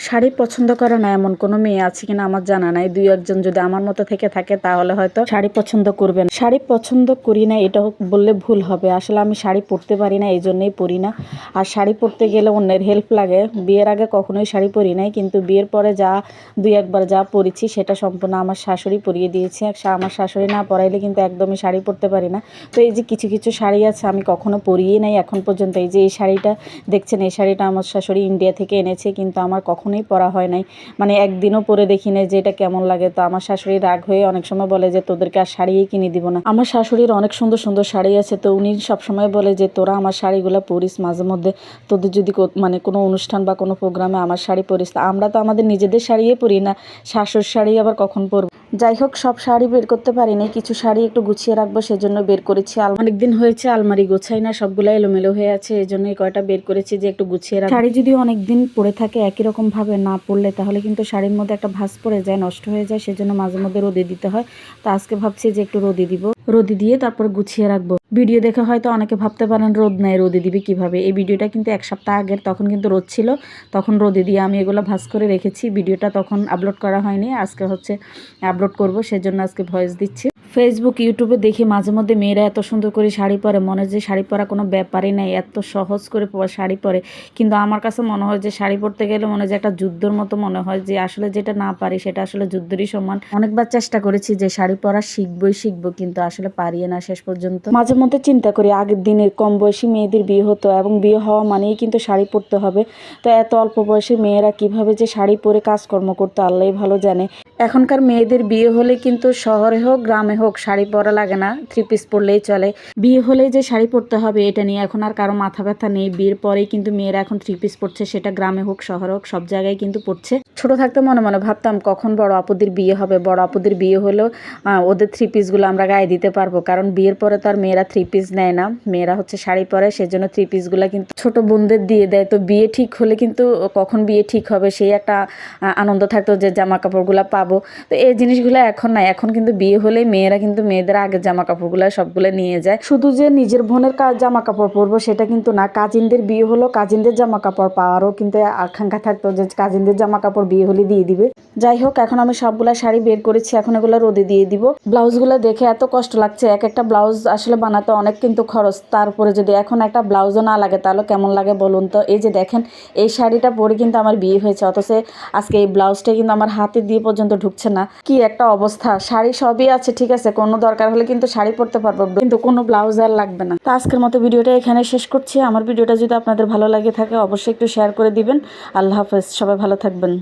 শাড়ি পছন্দ করে না এমন কোনো মেয়ে আছে কিনা আমার জানা নাই। দুই একজন যদি আমার মতো থেকে থাকে তাহলে হয়তো শাড়ি পছন্দ করবেন। শাড়ি পছন্দ করি না এটা বললে ভুল হবে। আসলে আমি শাড়ি পরতে পারি না, এই জন্যই পরি না। আর শাড়ি পরতে গেলে অন্যের হেল্প লাগে। বিয়ের আগে কখনোই শাড়ি পরি নাই, কিন্তু বিয়ের পরে দুই একবার যা পরেছি সেটা সম্পূর্ণ আমার শাশুড়ি পরিয়ে দিয়েছে। আমার শাশুড়ি না পরাইলে কিন্তু একদমই শাড়ি পরতে পারি না। তো এই যে কিছু কিছু শাড়ি আছে আমি কখনো পরিয়ে নাই এখন পর্যন্ত। এই যে এই শাড়িটা দেখছেন, এই শাড়িটা আমার শাশুড়ি ইন্ডিয়া থেকে এনেছে, কিন্তু আমার কখনোই পরা হয় নাই। মানে একদিনও পরে দেখি না যে এটা কেমন লাগে। তো আমার শাশুড়ি রাগ হয়ে অনেক সময় বলে যে তোদেরকে আর শাড়িই কিনে দিব না। আমার শাশুড়ির অনেক সুন্দর সুন্দর শাড়ি আছে, তো উনি সবসময় বলে যে তোরা আমার শাড়িগুলো পরিস মাঝে মধ্যে, তোদের যদি মানে কোনো অনুষ্ঠান বা কোনো প্রোগ্রামে আমার শাড়ি পরিস। আমরা তো আমাদের নিজেদের শাড়িই পরি না, শাশুড়ির শাড়ি আবার কখন পরবো। যাই হোক, সব শাড়ি বের করতে পারিনি, কিছু শাড়ি একটু গুছিয়ে রাখবো সেজন্য বের করেছি। অনেকদিন হয়েছে আলমারি গোছাই না, সবগুলো এলোমেলো হয়ে আছে, এই জন্য এই কয়টা বের করেছি যে একটু গুছিয়ে রাখবো। শাড়ি যদি অনেকদিন পরে থাকে একই রকম ভাবে না পরলে তাহলে কিন্তু শাড়ির মধ্যে একটা ভাঁজ পড়ে যায়, নষ্ট হয়ে যায়, সেজন্য মাঝে মধ্যে রোদে দিতে হয়। তো আজকে ভাবছি যে একটু রোদে দিব, রোদে দিয়ে তারপর গুছিয়ে রাখবো। ভিডিও দেখে হয়তো অনেকে ভাবতে পারেন রোদ নেই, রোদে দিবে কিভাবে। এই ভিডিওটা কিন্তু এক সপ্তাহ আগের, তখন কিন্তু রোদ ছিল, তখন রোদে দিয়ে আমি এগুলো ভাঁজ করে রেখেছি। ভিডিওটা তখন আপলোড করা হয়নি, আজকে হচ্ছে আপলোড করব, সেজন্য আজকে ভয়েস দিচ্ছি। ফেসবুক ইউটিউবে দেখি মাঝে মধ্যে মেয়েরা এত সুন্দর করে শাড়ি পরে, মনে হয় যে শাড়ি পরা কোনো ব্যাপারই নাই, এত সহজ করে শাড়ি পরে। কিন্তু আমার কাছে মনে হয় যে শাড়ি পরতে গেলে মনে হয় যে একটা যুদ্ধর মতো মনে হয়, যে আসলে যেটা না পারি সেটা আসলে যুদ্ধেরই সমান। অনেকবার চেষ্টা করেছি যে শাড়ি পরা শিখবো, কিন্তু আসলে পারিয়ে না শেষ পর্যন্ত। মাঝে মধ্যে চিন্তা করি আগের দিনের কম বয়সী মেয়েদের বিয়ে হতো, এবং বিয়ে হওয়া মানেই কিন্তু শাড়ি পরতে হবে। তো এত অল্প বয়সী মেয়েরা কিভাবে যে শাড়ি পরে কাজকর্ম করতো আল্লাহই ভালো জানে। এখনকার মেয়েদের বিয়ে হলে কিন্তু শহরে হোক গ্রামে হোক শাড়ি পরা লাগে না, 3 পিস পরলেই চলে। বিয়ে হলেই যে শাড়ি পরতে হবে এটা নিয়ে এখন আর কারো মাথা ব্যথা নেই। বিয়ের পরেই কিন্তু মেয়েরা এখন 3 পিস পরছে, সেটা গ্রামে হোক শহরে হোক সব জায়গায় কিন্তু পরছে। ছোট থাকতে মনে মনে ভাবতাম কখন বড় আপুদের বিয়ে হবে, বড় আপুদের বিয়ে হলেও ওদের 3 পিসগুলো আমরা গায়ে দিতে পারবো। কারণ বিয়ের পরে তো আর মেয়েরা 3 পিস নেয় না, মেয়েরা হচ্ছে শাড়ি পরে, সেজন্য 3 পিসগুলো কিন্তু ছোট বোনদের দিয়ে দেয়। তো বিয়ে ঠিক হলে কিন্তু কখন বিয়ে ঠিক হবে সেই একটা আনন্দ থাকতো যে জামা কাপড়গুলো পাবো। তো এই জিনিসগুলো এখন নাই, এখন কিন্তু বিয়ে হলেই মেয়েরা কিন্তু মেয়েদের আগের জামা কাপড়গুলো সবগুলো নিয়ে যায়। শুধু যে নিজের বোনের জামা কাপড় পরবো সেটা কিন্তু না, কাজিনদের বিয়ে হলো কাজিনদের জামা কাপড় পাওয়ারও কিন্তু আকাঙ্ক্ষা থাকতো যে কাজিনদের জামা কাপড় বিয়ে হলে দিয়ে দিবে। যাই হোক, এখন আমি সবগুলা শাড়ি বের করেছি, এখন এগুলো রোদে দিয়ে দিব। ব্লাউজগুলো দেখে এত কষ্ট লাগছে, এক একটা ব্লাউজ আসলে বানাতে অনেক কিন্তু খরচ, তারপরে যদি এখন একটা ব্লাউজও না লাগে তাহলে কেমন লাগে বলুন তো। এই যে দেখেন, এই শাড়িটা পরে কিন্তু আমার বিয়ে হয়েছে, অথচ আজকে এই ব্লাউজটা কিন্তু আমার হাতে দিয়ে পর্যন্ত ঢুকছে না। কি একটা অবস্থা। শাড়ি সবই আছে ঠিক আছে, কোনো দরকার হলে কিন্তু শাড়ি পরতে পারবো, কিন্তু কোনো ব্লাউজ আর লাগবে না। তো আজকের মতো ভিডিওটা এখানে শেষ করছি। আমার ভিডিওটা যদি আপনাদের ভালো লাগে থাকে অবশ্যই একটু শেয়ার করে দিবেন। আল্লাহ হাফেজ, সবাই ভালো থাকবেন।